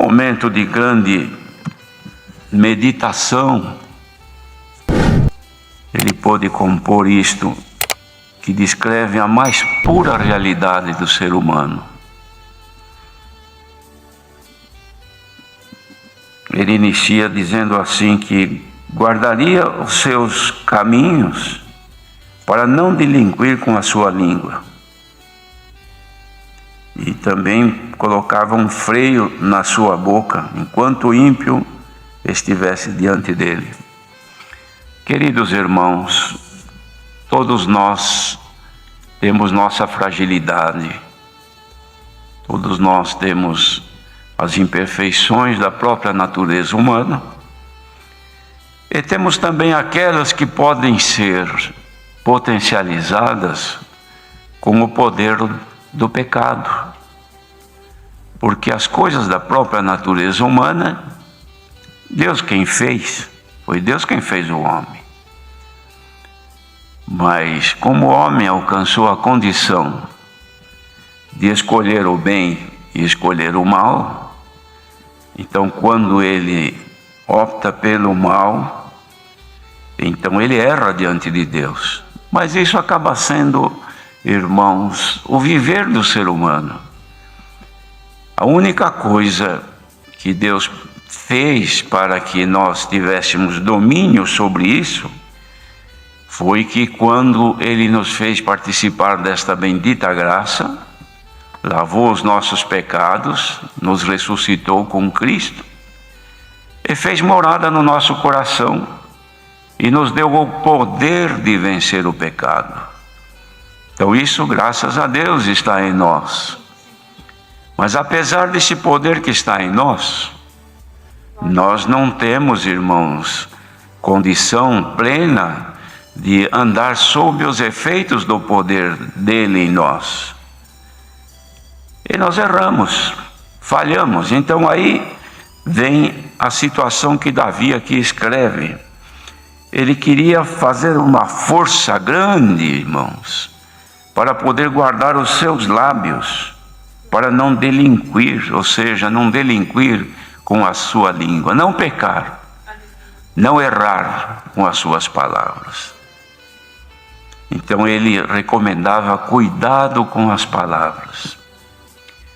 momento de grande meditação, ele pôde compor isto que descreve a mais pura realidade do ser humano. Ele inicia dizendo assim que guardaria os seus caminhos para não delinquir com a sua língua. E também colocava um freio na sua boca, enquanto o ímpio estivesse diante dele. Queridos irmãos, todos nós temos nossa fragilidade, todos nós temos as imperfeições da própria natureza humana, e temos também aquelas que podem ser potencializadas com o poder do pecado, porque as coisas da própria natureza humana, Deus quem fez, foi Deus quem fez o homem. Mas como o homem alcançou a condição de escolher o bem e escolher o mal, então quando ele opta pelo mal, então ele erra diante de Deus. Mas isso acaba sendo, irmãos, o viver do ser humano. A única coisa que Deus fez para que nós tivéssemos domínio sobre isso foi que quando Ele nos fez participar desta bendita graça, lavou os nossos pecados, nos ressuscitou com Cristo e fez morada no nosso coração e nos deu o poder de vencer o pecado. Então isso, graças a Deus, está em nós. Mas apesar desse poder que está em nós, nós não temos, irmãos, condição plena de andar sob os efeitos do poder dele em nós. E nós erramos, falhamos. Então aí vem a situação que Davi aqui escreve. Ele queria fazer uma força grande, irmãos, para poder guardar os seus lábios, para não delinquir, ou seja, não delinquir com a sua língua, não pecar, não errar com as suas palavras. Então ele recomendava cuidado com as palavras.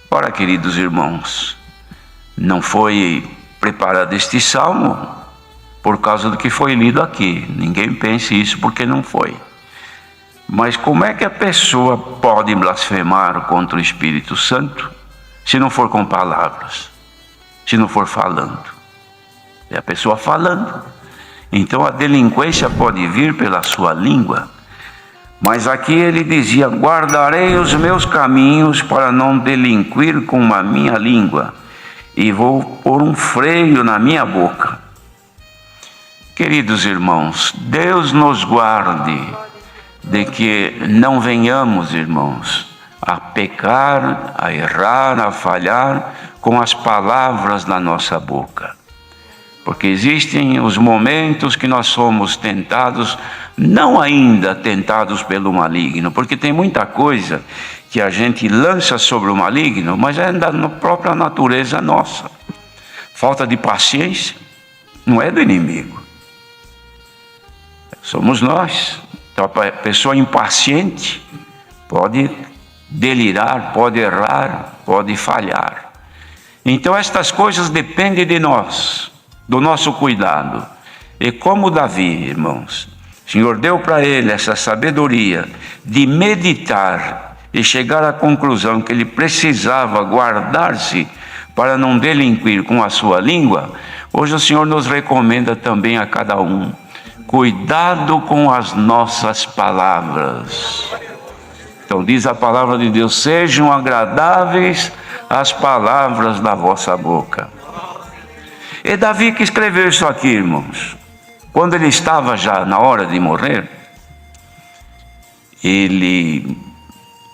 Ora, queridos irmãos, não foi preparado este salmo por causa do que foi lido aqui. Ninguém pense isso porque não foi. Mas como é que a pessoa pode blasfemar contra o Espírito Santo se não for com palavras, se não for falando? É a pessoa falando. Então a delinquência pode vir pela sua língua. Mas aqui ele dizia: guardarei os meus caminhos para não delinquir com a minha língua, e vou pôr um freio na minha boca. Queridos irmãos, Deus nos guarde de que não venhamos, irmãos, a pecar, a errar, a falhar com as palavras da nossa boca. Porque existem os momentos que nós somos tentados, não ainda tentados pelo maligno, porque tem muita coisa que a gente lança sobre o maligno, mas é da própria natureza nossa. Falta de paciência não é do inimigo, somos nós. Então, a pessoa impaciente pode delirar, pode errar, pode falhar. Então estas coisas dependem de nós, do nosso cuidado. E como Davi, irmãos, o Senhor deu para ele essa sabedoria de meditar e chegar à conclusão que ele precisava guardar-se para não delinquir com a sua língua, hoje o Senhor nos recomenda também a cada um: cuidado com as nossas palavras. Então diz a palavra de Deus: sejam agradáveis as palavras da vossa boca. E Davi que escreveu isso aqui, irmãos, quando ele estava já na hora de morrer,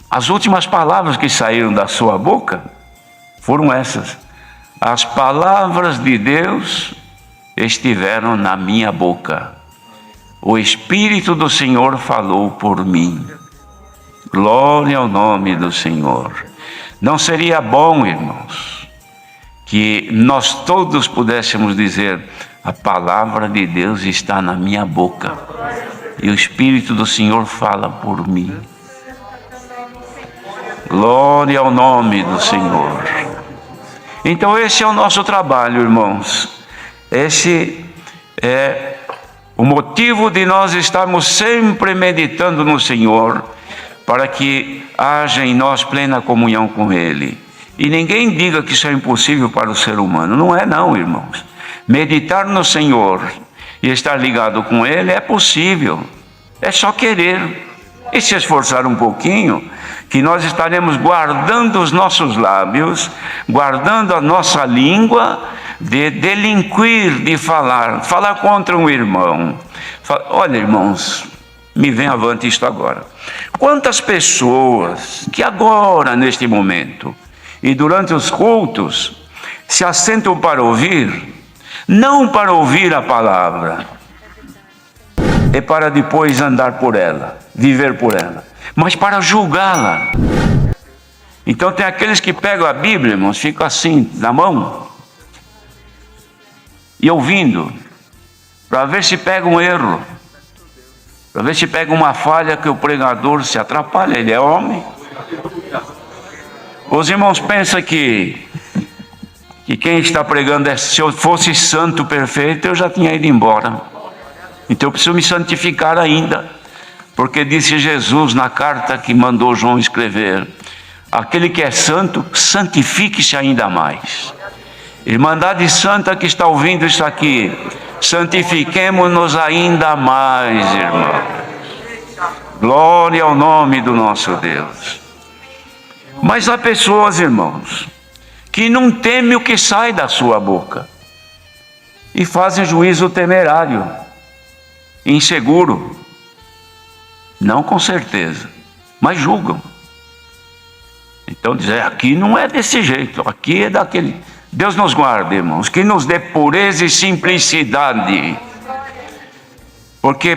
as últimas palavras que saíram da sua boca foram essas: as palavras de Deus estiveram na minha boca. O Espírito do Senhor falou por mim. Glória ao nome do Senhor. Não seria bom, irmãos, que nós todos pudéssemos dizer: a palavra de Deus está na minha boca e o Espírito do Senhor fala por mim. Glória ao nome do Senhor. Então esse é o nosso trabalho, irmãos. Esse é o motivo de nós estarmos sempre meditando no Senhor, para que haja em nós plena comunhão com Ele. E ninguém diga que isso é impossível para o ser humano. Não é não, irmãos. Meditar no Senhor e estar ligado com Ele é possível. É só querer e se esforçar um pouquinho, que nós estaremos guardando os nossos lábios, guardando a nossa língua de delinquir, de falar contra um irmão. Olha, irmãos, me vem avante isto agora. Quantas pessoas que agora, neste momento, e durante os cultos, se assentam para ouvir, não para ouvir a palavra, é para depois andar por ela, viver por ela, mas para julgá-la. Então tem aqueles que pegam a Bíblia, irmãos, ficam assim, na mão, e ouvindo, para ver se pega um erro, para ver se pega uma falha, que o pregador se atrapalha, ele é homem. Os irmãos pensam que quem está pregando, se eu fosse santo perfeito, eu já tinha ido embora. Então eu preciso me santificar ainda, porque disse Jesus na carta que mandou João escrever: aquele que é santo, santifique-se ainda mais. Irmandade Santa que está ouvindo isso aqui, santifiquemo-nos ainda mais, irmão. Glória ao nome do nosso Deus. Mas há pessoas, irmãos, que não temem o que sai da sua boca e fazem juízo temerário, inseguro, não com certeza, mas julgam. Então dizem: aqui não é desse jeito, aqui é daquele. Deus nos guarde, irmãos, que nos dê pureza e simplicidade, porque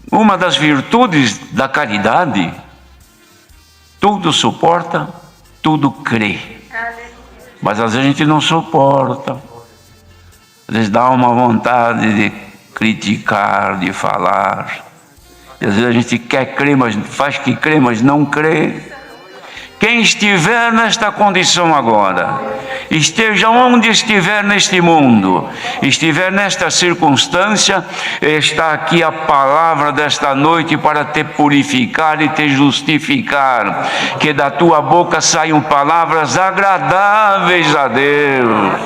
uma das virtudes da caridade, tudo suporta, tudo crê. Mas às vezes a gente não suporta, às vezes dá uma vontade de criticar, de falar, e às vezes a gente quer crer, mas faz que crê, mas não crê. Quem estiver nesta condição agora, esteja onde estiver neste mundo, estiver nesta circunstância, está aqui a palavra desta noite para te purificar e te justificar, que da tua boca saiam palavras agradáveis a Deus.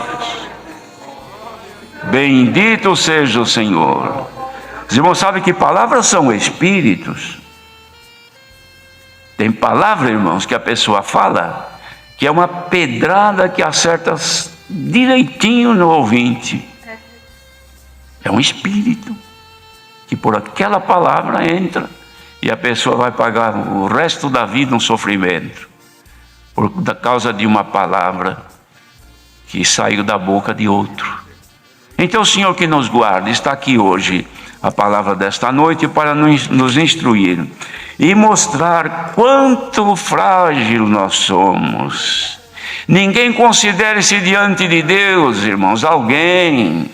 Bendito seja o Senhor. Os irmãos sabem que palavras são espíritos. Tem palavra, irmãos, que a pessoa fala, que é uma pedrada que acerta direitinho no ouvinte. É um espírito que por aquela palavra entra e a pessoa vai pagar o resto da vida um sofrimento por causa de uma palavra que saiu da boca de outro. Então o Senhor que nos guarda, está aqui hoje a palavra desta noite para nos instruir e mostrar quanto frágil nós somos. Ninguém considere-se diante de Deus, irmãos, alguém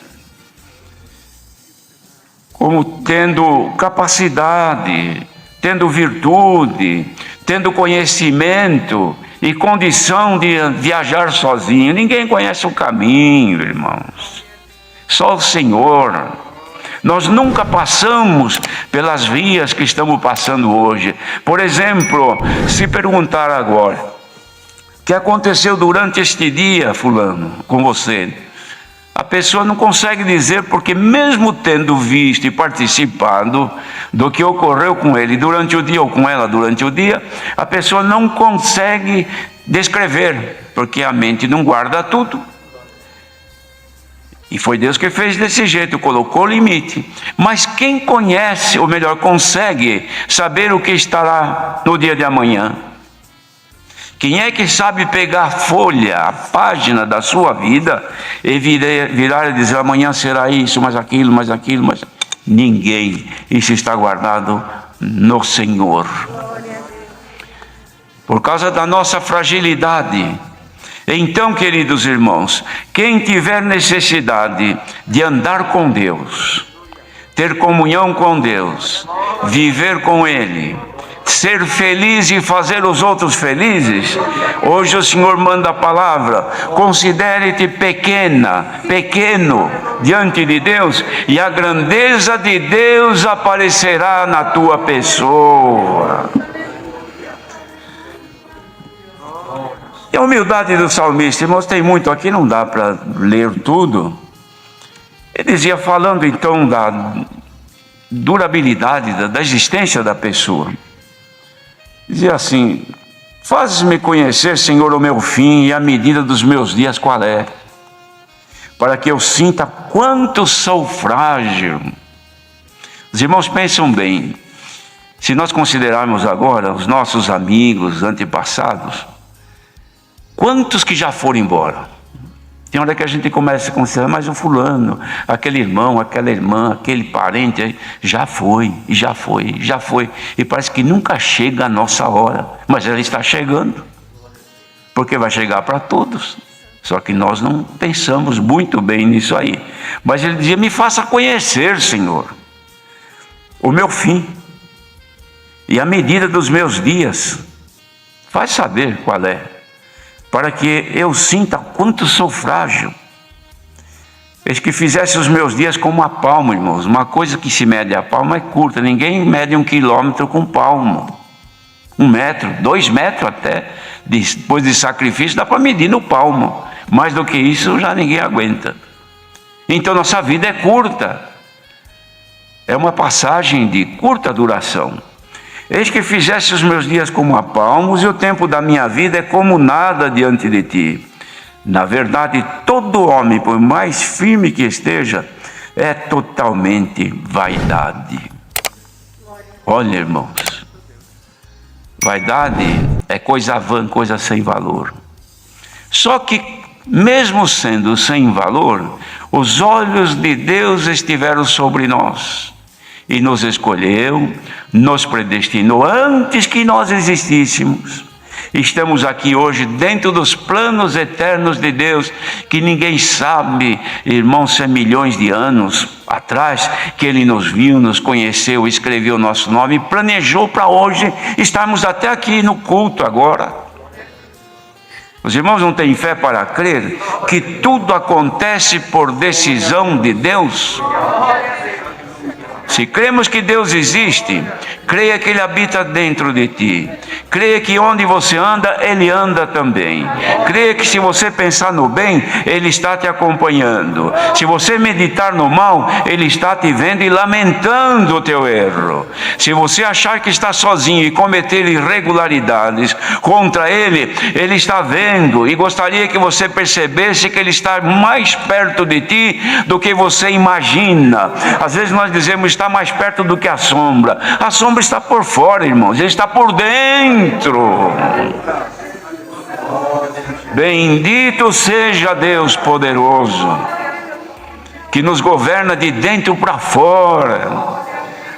como tendo capacidade, tendo virtude, tendo conhecimento e condição de viajar sozinho. Ninguém conhece o caminho, irmãos, só o Senhor. Nós nunca passamos pelas vias que estamos passando hoje. Por exemplo, se perguntar agora: o que aconteceu durante este dia, fulano, com você? A pessoa não consegue dizer, porque mesmo tendo visto e participado do que ocorreu com ele durante o dia ou com ela durante o dia, a pessoa não consegue descrever, porque a mente não guarda tudo. E foi Deus que fez desse jeito, colocou limite. Mas quem conhece, ou melhor, consegue saber o que estará no dia de amanhã? Quem é que sabe pegar a folha, a página da sua vida e virar e dizer: amanhã será isso, mais aquilo, mais aquilo, mais... Ninguém. Isso está guardado no Senhor. Por causa da nossa fragilidade, Então, queridos irmãos, quem tiver necessidade de andar com Deus, ter comunhão com Deus, viver com Ele, ser feliz e fazer os outros felizes, hoje o Senhor manda a palavra: considere-te pequeno diante de Deus, e a grandeza de Deus aparecerá na tua pessoa. E a humildade do salmista, irmãos, tem muito aqui, não dá para ler tudo. Ele dizia, falando então da durabilidade, da existência da pessoa, dizia assim: fazes-me conhecer, Senhor, o meu fim e a medida dos meus dias qual é, para que eu sinta quanto sou frágil. Os irmãos pensam bem, se nós considerarmos agora os nossos amigos antepassados, quantos que já foram embora? Tem hora que a gente começa a considerar, mas o fulano, aquele irmão, aquela irmã, aquele parente, já foi, e parece que nunca chega a nossa hora, mas ela está chegando, porque vai chegar para todos, só que nós não pensamos muito bem nisso aí. Mas ele dizia: me faça conhecer, Senhor, o meu fim e a medida dos meus dias, faz saber qual é, para que eu sinta quanto sou frágil. Eis que fizesse os meus dias como a palma, irmãos. Uma coisa que se mede a palma é curta, ninguém mede 1 quilômetro com palmo. 1 metro, 2 metros até, depois de sacrifício, dá para medir no palmo. Mais do que isso, já ninguém aguenta. Então nossa vida é curta, é uma passagem de curta duração. Eis que fizesse os meus dias como a palmos, e o tempo da minha vida é como nada diante de ti. Na verdade, todo homem, por mais firme que esteja, é totalmente vaidade. Olha, irmãos, vaidade é coisa vã, coisa sem valor. Só que, mesmo sendo sem valor, os olhos de Deus estiveram sobre nós, e nos escolheu, nos predestinou antes que nós existíssemos. Estamos aqui hoje dentro dos planos eternos de Deus, que ninguém sabe, irmãos, se é milhões de anos atrás que Ele nos viu, nos conheceu, escreveu o nosso nome e planejou para hoje estarmos até aqui no culto agora. Os irmãos não têm fé para crer que tudo acontece por decisão de Deus? Se cremos que Deus existe, creia que Ele habita dentro de ti. Creia que onde você anda, Ele anda também. Creia que se você pensar no bem, Ele está te acompanhando. Se você meditar no mal, Ele está te vendo e lamentando o teu erro. Se você achar que está sozinho e cometer irregularidades contra Ele, Ele está vendo e gostaria que você percebesse que Ele está mais perto de ti do que você imagina. Às vezes nós dizemos: está mais perto do que a sombra. A sombra está por fora, irmãos, Ele está por dentro. Bendito seja Deus poderoso, que nos governa de dentro para fora.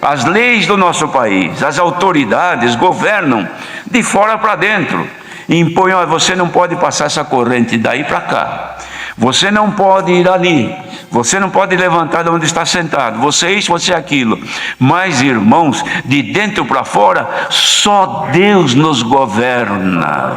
As leis do nosso país, as autoridades governam de fora para dentro. E impõem: você não pode passar essa corrente daí para cá, você não pode ir ali, você não pode levantar de onde está sentado, você isso, você aquilo. Mas, irmãos, de dentro para fora, só Deus nos governa.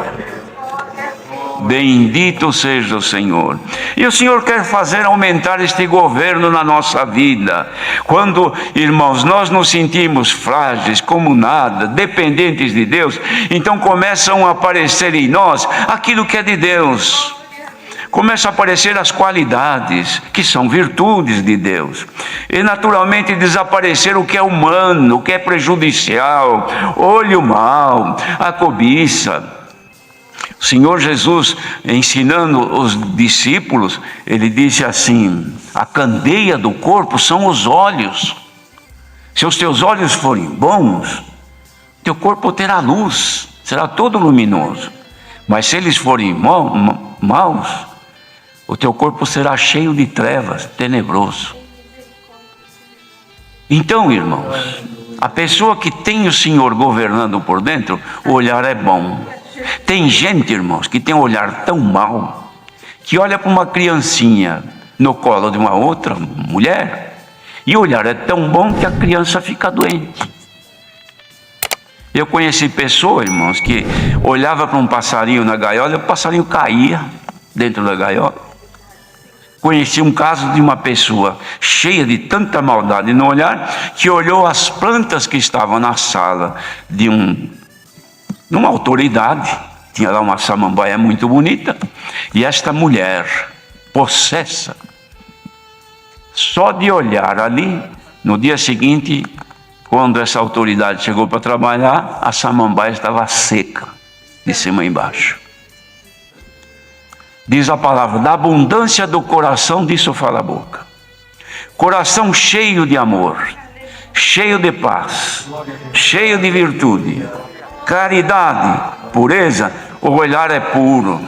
Bendito seja o Senhor. E o Senhor quer fazer aumentar este governo na nossa vida. Quando, irmãos, nós nos sentimos frágeis, como nada, dependentes de Deus, então começam a aparecer em nós aquilo que é de Deus. Começam a aparecer as qualidades, que são virtudes de Deus. E naturalmente desaparecer o que é humano, o que é prejudicial, olho mau, a cobiça. O Senhor Jesus, ensinando os discípulos, Ele disse assim: a candeia do corpo são os olhos. Se os teus olhos forem bons, teu corpo terá luz, será todo luminoso. Mas se eles forem maus, o teu corpo será cheio de trevas, tenebroso. Então, irmãos, a pessoa que tem o Senhor governando por dentro, o olhar é bom. Tem gente, irmãos, que tem um olhar tão mau, que olha para uma criancinha no colo de uma outra mulher, e o olhar é tão bom que a criança fica doente. Eu conheci pessoas, irmãos, que olhava para um passarinho na gaiola e o passarinho caía dentro da gaiola. Conheci um caso de uma pessoa cheia de tanta maldade no olhar, que olhou as plantas que estavam na sala de uma autoridade. Tinha lá uma samambaia muito bonita, e esta mulher, possessa, só de olhar ali, no dia seguinte, quando essa autoridade chegou para trabalhar, a samambaia estava seca, de cima e embaixo. Diz a palavra, da abundância do coração, disso fala a boca. Coração cheio de amor, cheio de paz, cheio de virtude, caridade, pureza, o olhar é puro.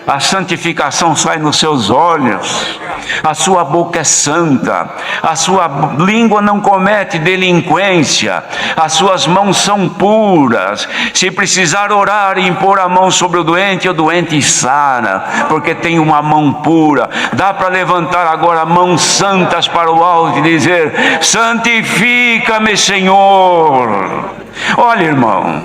A santificação sai nos seus olhos, a sua boca é santa, a sua língua não comete delinquência, as suas mãos são puras. Se precisar orar e impor a mão sobre o doente sara, porque tem uma mão pura. Dá para levantar agora mãos santas para o alto e dizer, santifica-me, Senhor. Olha, irmãos,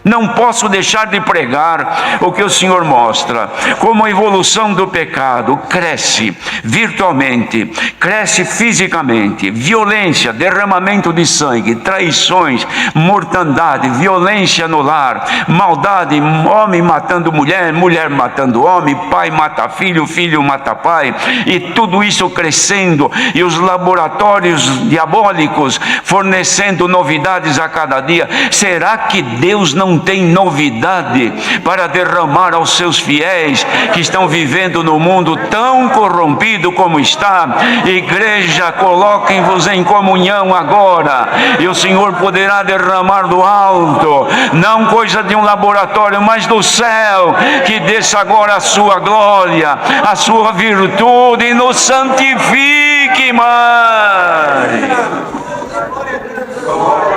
não posso deixar de pregar o que o Senhor mostra, como a evolução do pecado cresce virtualmente, cresce fisicamente, violência, derramamento de sangue, traições, mortandade, violência no lar, maldade, homem matando mulher, mulher matando homem, pai mata filho, filho mata pai, e tudo isso crescendo, e os laboratórios diabólicos fornecendo novidades a cada dia. Será que Deus não tem novidade para derramar aos seus fiéis que estão vivendo no mundo tão corrompido como está? Igreja, coloquem-vos em comunhão agora, e o Senhor poderá derramar do alto, não coisa de um laboratório, mas do céu, que desça agora a sua glória, a sua virtude, e nos santifique mais.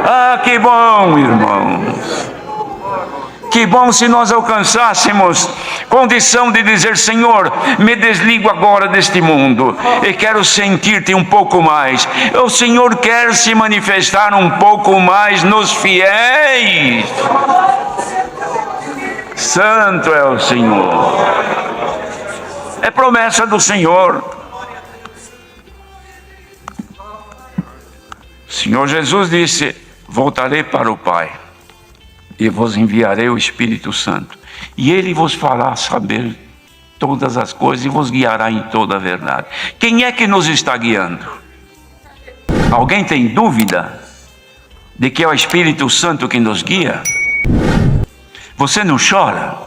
Ah, que bom, irmãos. Que bom se nós alcançássemos condição de dizer, Senhor, me desligo agora deste mundo e quero sentir-te um pouco mais. O Senhor quer se manifestar um pouco mais nos fiéis. Santo é o Senhor. É promessa do Senhor. O Senhor Jesus disse, voltarei para o Pai e vos enviarei o Espírito Santo, e Ele vos fará saber todas as coisas e vos guiará em toda a verdade. Quem é que nos está guiando? Alguém tem dúvida de que é o Espírito Santo que nos guia? Você não chora?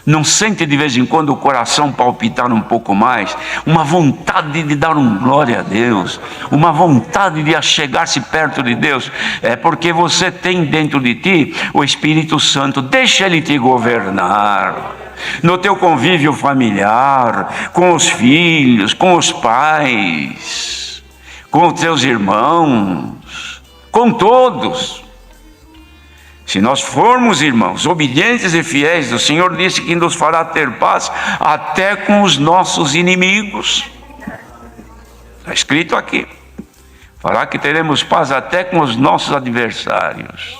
Não sente de vez em quando o coração palpitar um pouco mais? Uma vontade de dar glória a Deus, uma vontade de achegar-se perto de Deus? É porque você tem dentro de ti o Espírito Santo. Deixa Ele te governar no teu convívio familiar, com os filhos, com os pais, com os teus irmãos, com todos. Se nós formos, irmãos, obedientes e fiéis, o Senhor disse que nos fará ter paz até com os nossos inimigos. Está escrito aqui. Fará que teremos paz até com os nossos adversários.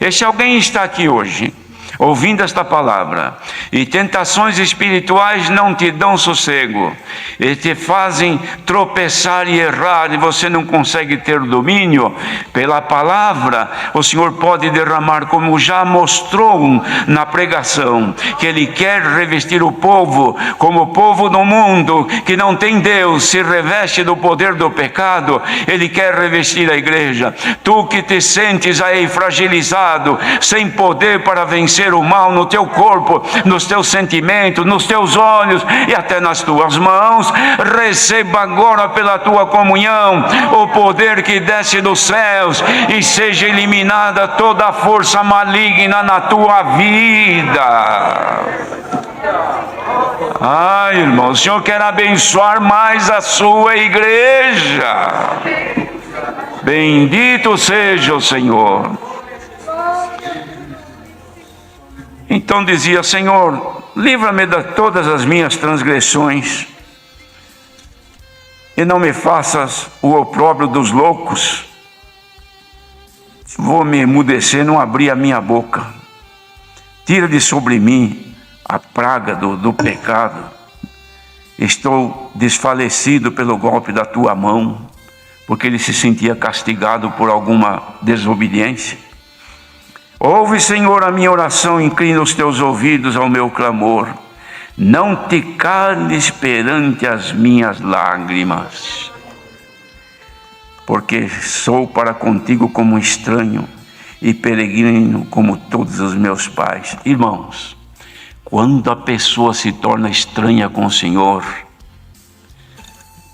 E se alguém está aqui hoje, ouvindo esta palavra, e tentações espirituais não te dão sossego, e te fazem tropeçar e errar, e você não consegue ter domínio pela palavra, o Senhor pode derramar, como já mostrou na pregação, que Ele quer revestir o povo, como o povo do mundo que não tem Deus, se reveste do poder do pecado. Ele quer revestir a igreja. Tu que te sentes aí fragilizado, sem poder para vencer o mal no teu corpo, nos teus sentimentos, nos teus olhos e até nas tuas mãos, receba agora pela tua comunhão o poder que desce dos céus, e seja eliminada toda a força maligna na tua vida. Irmão, o Senhor quer abençoar mais a sua igreja. Bendito seja o Senhor. Então dizia: Senhor, livra-me de todas as minhas transgressões, e não me faças o opróbrio dos loucos. Vou me emudecer, não abrir a minha boca. Tira de sobre mim a praga do pecado. Estou desfalecido pelo golpe da tua mão, porque ele se sentia castigado por alguma desobediência. Ouve, Senhor, a minha oração, inclina os teus ouvidos ao meu clamor. Não te cales perante as minhas lágrimas, porque sou para contigo como estranho e peregrino como todos os meus pais. Irmãos, quando a pessoa se torna estranha com o Senhor,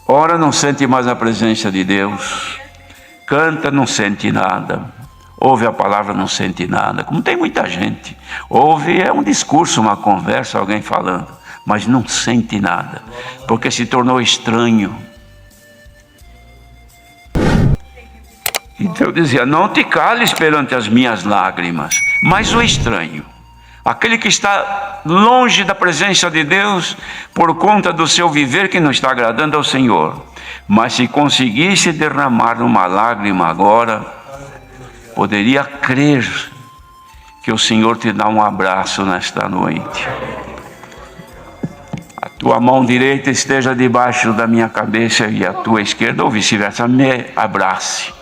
ora não sente mais a presença de Deus, canta, não sente nada, ouve a palavra, não sente nada, como tem muita gente, ouve, é um discurso, uma conversa, alguém falando, mas não sente nada, porque se tornou estranho. Então eu dizia: não te cales perante as minhas lágrimas. Mas o estranho, aquele que está longe da presença de Deus, por conta do seu viver que não está agradando ao Senhor, mas se conseguisse derramar uma lágrima agora, poderia crer que o Senhor te dá um abraço nesta noite. A tua mão direita esteja debaixo da minha cabeça e a tua esquerda, ou vice-versa, me abrace.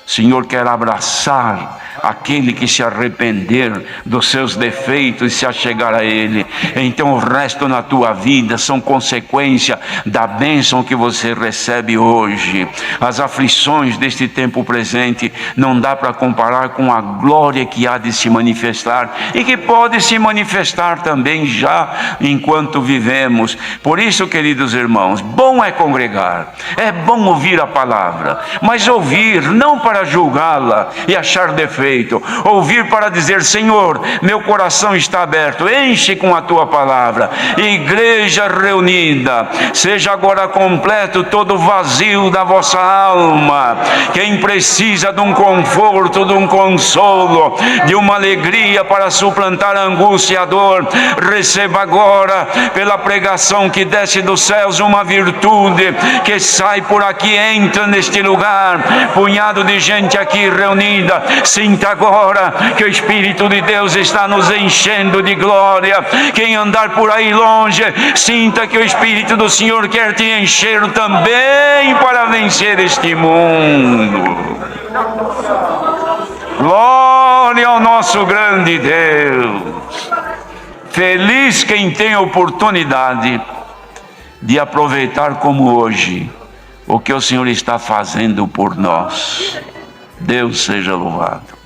O Senhor quer abraçar aquele que se arrepender dos seus defeitos e se achegar a Ele. Então o resto na tua vida são consequência da bênção que você recebe hoje. As aflições deste tempo presente não dá para comparar com a glória que há de se manifestar e que pode se manifestar também já enquanto vivemos. Por isso, queridos irmãos, bom é congregar, é bom ouvir a palavra, mas ouvir não para julgá-la e achar defeito, ouvir para dizer: Senhor, meu coração está aberto, enche com a tua palavra. Igreja reunida, seja agora completo todo o vazio da vossa alma. Quem precisa de um conforto, de um consolo, de uma alegria para suplantar a angústia e a dor, receba agora, pela pregação que desce dos céus, uma virtude que sai por aqui, entra neste lugar, punhado de gente aqui reunida. Sinta agora que o Espírito de Deus está nos enchendo de glória. Quem andar por aí longe, sinta que o Espírito do Senhor quer te encher também para vencer este mundo. Glória ao nosso grande Deus. Feliz quem tem a oportunidade de aproveitar como hoje o que o Senhor está fazendo por nós. Deus seja louvado.